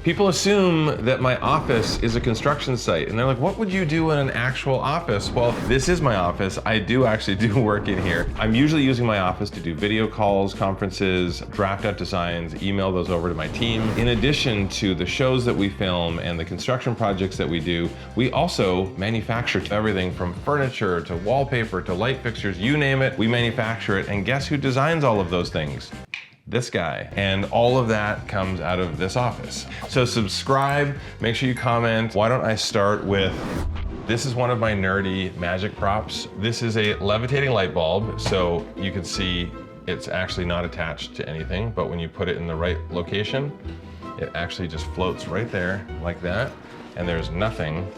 People assume that my office is a construction site, and they're like, what would you do in an actual office? Well, this is my office. I do actually do work in here. I'm usually using my office to do video calls, conferences, draft out designs, email those over to my team. In addition to the shows that we film and the construction projects that we do, we also manufacture everything from furniture to wallpaper to light fixtures, you name it, we manufacture it. And guess who designs all of those things? This guy. And all of that comes out of this office. So subscribe, make sure you comment. Why don't I start with, this is one of my nerdy magic props. This is a levitating light bulb, so you can see it's actually not attached to anything, but when you put it in the right location, it actually just floats right there like that, and there's nothing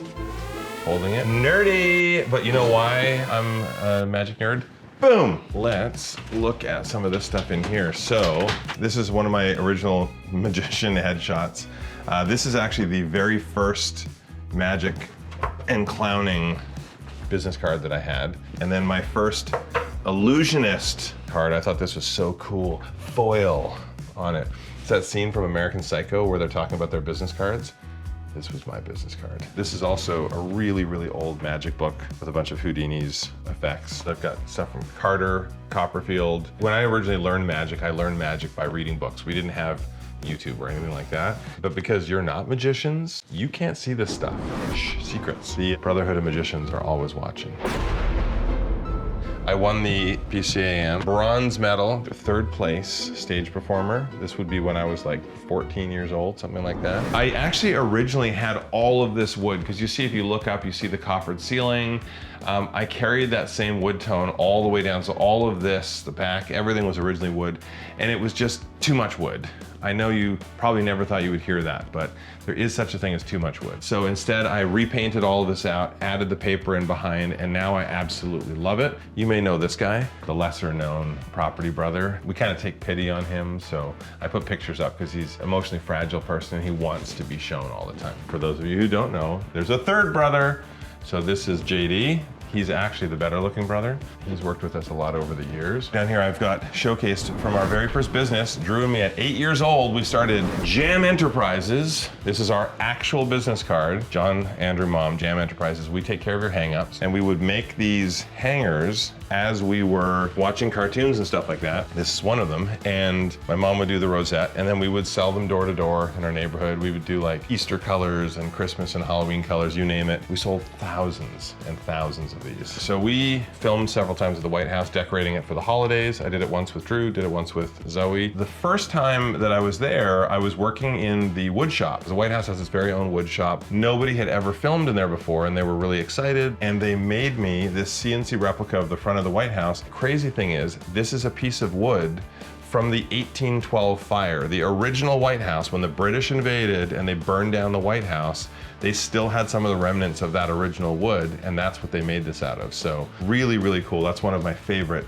holding it. Nerdy, but you know why I'm a magic nerd? Boom! Let's look at some of this stuff in here. So this is one of my original magician headshots. This is actually the very first magic and clowning business card that I had. And then my first illusionist card, I thought this was so cool. Foil on it. It's that scene from American Psycho where they're talking about their business cards. This was my business card. This is also a really, really old magic book with a bunch of Houdini's effects. I've got stuff from Carter, Copperfield. When I originally learned magic, I learned magic by reading books. We didn't have YouTube or anything like that. But because you're not magicians, you can't see this stuff. Shh, secrets. The Brotherhood of Magicians are always watching. I won the PCAM bronze medal, third place stage performer. This would be when I was like 14 years old, something like that. I actually originally had all of this wood, because you see, if you look up, you see the coffered ceiling. I carried that same wood tone all the way down. So all of this, the back, everything was originally wood, and it was just too much wood. I know you probably never thought you would hear that, but there is such a thing as too much wood. So instead I repainted all of this out, added the paper in behind, and now I absolutely love it. You may know this guy, the lesser known property brother. We kind of take pity on him, so I put pictures up because he's an emotionally fragile person and he wants to be shown all the time. For those of you who don't know, there's a third brother. So this is JD. He's actually the better looking brother. He's worked with us a lot over the years. Down here I've got showcased from our very first business. Drew and me at 8 years old, we started Jam Enterprises. This is our actual business card. John, Andrew, Mom, Jam Enterprises. We take care of your hang-ups. And we would make these hangers as we were watching cartoons and stuff like that. This is one of them. And my mom would do the rosette, and then we would sell them door to door in our neighborhood. We would do like Easter colors and Christmas and Halloween colors, you name it. We sold thousands and thousands of these. So we filmed several times at the White House, decorating it for the holidays. I did it once with Drew, did it once with Zooey. The first time that I was there, I was working in the wood shop. The White House has its very own wood shop. Nobody had ever filmed in there before, and they were really excited. And they made me this CNC replica of the front of the White House. The crazy thing is, this is a piece of wood from the 1812 fire. The original White House, when the British invaded and they burned down the White House, they still had some of the remnants of that original wood, and that's what they made this out of. So really, really cool. That's one of my favorite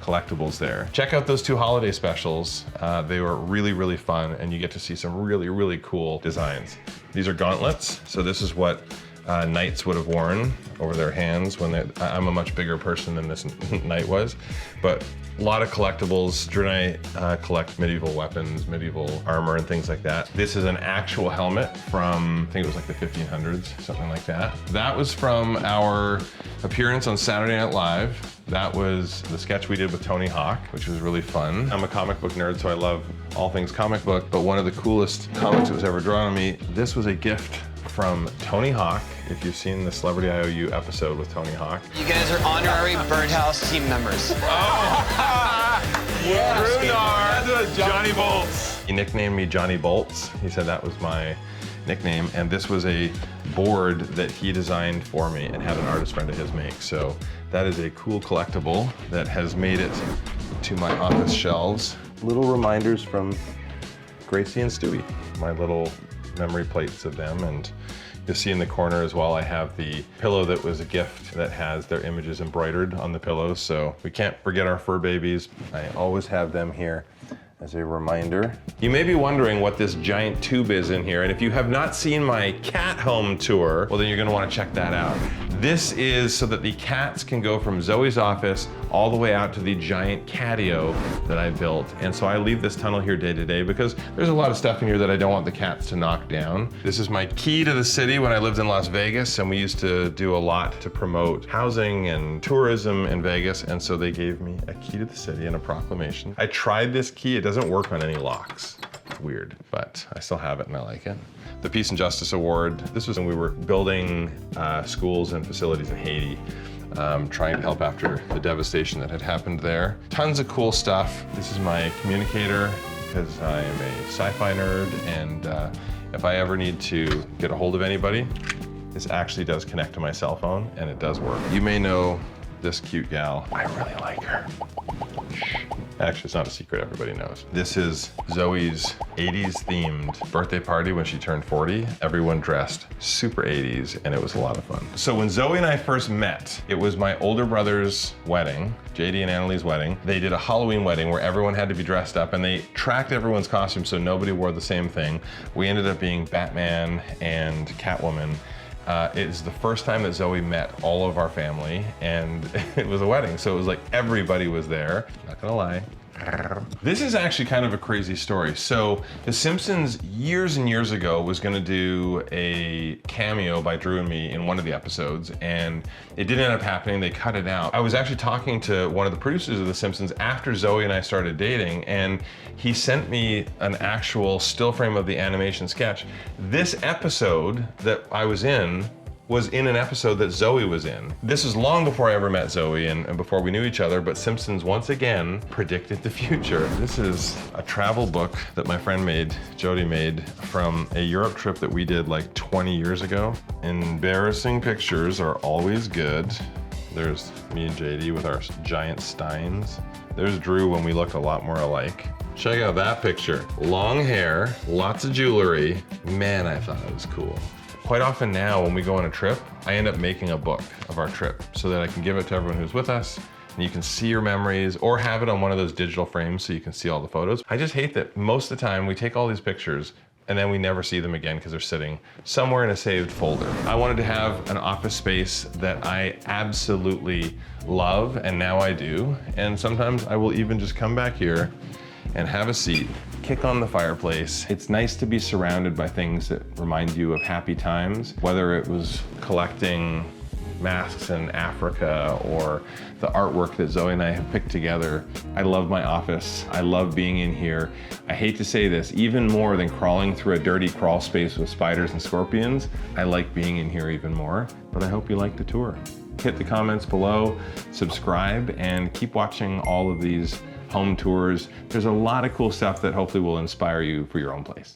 collectibles there. Check out those two holiday specials. They were really, really fun, and you get to see some really, really cool designs. These are gauntlets. So this is what knights would have worn over their hands when I'm a much bigger person than this knight was, but a lot of collectibles. Drew and I collect medieval weapons, medieval armor, and things like that. This is an actual helmet from, I think it was like the 1500s, something like that. That was from our appearance on Saturday Night Live. That was the sketch we did with Tony Hawk, which was really fun. I'm a comic book nerd, so I love all things comic book, but one of the coolest comics that was ever drawn on me, this was a gift from Tony Hawk. If you've seen the Celebrity IOU episode with Tony Hawk. You guys are honorary Birdhouse team members. Oh! Yes, Johnny Bolts. He nicknamed me Johnny Bolts. He said that was my nickname, and this was a board that he designed for me and had an artist friend of his make. So that is a cool collectible that has made it to my office shelves. Little reminders from Gracie and Stewie, my little memory plates of them. And you'll see in the corner as well, I have the pillow that was a gift that has their images embroidered on the pillows. So we can't forget our fur babies. I always have them here as a reminder. You may be wondering what this giant tube is in here, and if you have not seen my cat home tour, well then you're gonna wanna check that out. This is so that the cats can go from Zoe's office all the way out to the giant catio that I built. And so I leave this tunnel here day to day because there's a lot of stuff in here that I don't want the cats to knock down. This is my key to the city when I lived in Las Vegas, and we used to do a lot to promote housing and tourism in Vegas. And so they gave me a key to the city and a proclamation. I tried this key, it doesn't work on any locks. It's weird, but I still have it and I like it. The Peace and Justice Award. This was when we were building schools and facilities in Haiti, trying to help after the devastation that had happened there. Tons of cool stuff. This is my communicator because I am a sci-fi nerd, and if I ever need to get a hold of anybody, this actually does connect to my cell phone and it does work. You may know this cute gal. I really like her. Actually, it's not a secret, everybody knows. This is Zoe's 80s themed birthday party when she turned 40. Everyone dressed super 80s and it was a lot of fun. So when Zoe and I first met, it was my older brother's wedding, JD and Annalie's wedding. They did a Halloween wedding where everyone had to be dressed up and they tracked everyone's costume so nobody wore the same thing. We ended up being Batman and Catwoman. It's the first time that Zoe met all of our family, and it was a wedding, so it was like everybody was there. Not gonna lie. This is actually kind of a crazy story. So The Simpsons years and years ago was gonna do a cameo by Drew and me in one of the episodes, and it didn't end up happening. They cut it out. I was actually talking to one of the producers of The Simpsons after Zoe and I started dating, and he sent me an actual still frame of the animation sketch. This episode that I was in an episode that Zoe was in. This was long before I ever met Zoe and before we knew each other, but Simpsons once again predicted the future. This is a travel book that my friend Jody made from a Europe trip that we did like 20 years ago. Embarrassing pictures are always good. There's me and JD with our giant steins. There's Drew when we looked a lot more alike. Check out that picture. Long hair, lots of jewelry. Man, I thought it was cool. Quite often now when we go on a trip, I end up making a book of our trip so that I can give it to everyone who's with us, and you can see your memories or have it on one of those digital frames so you can see all the photos. I just hate that most of the time we take all these pictures and then we never see them again because they're sitting somewhere in a saved folder. I wanted to have an office space that I absolutely love, and now I do. And sometimes I will even just come back here and have a seat, kick on the fireplace. It's nice to be surrounded by things that remind you of happy times, whether it was collecting masks in Africa or the artwork that Zoe and I have picked together. I love my office. I love being in here. I hate to say this, even more than crawling through a dirty crawl space with spiders and scorpions, I like being in here even more, but I hope you like the tour. Hit the comments below, subscribe, and keep watching all of these home tours. There's a lot of cool stuff that hopefully will inspire you for your own place.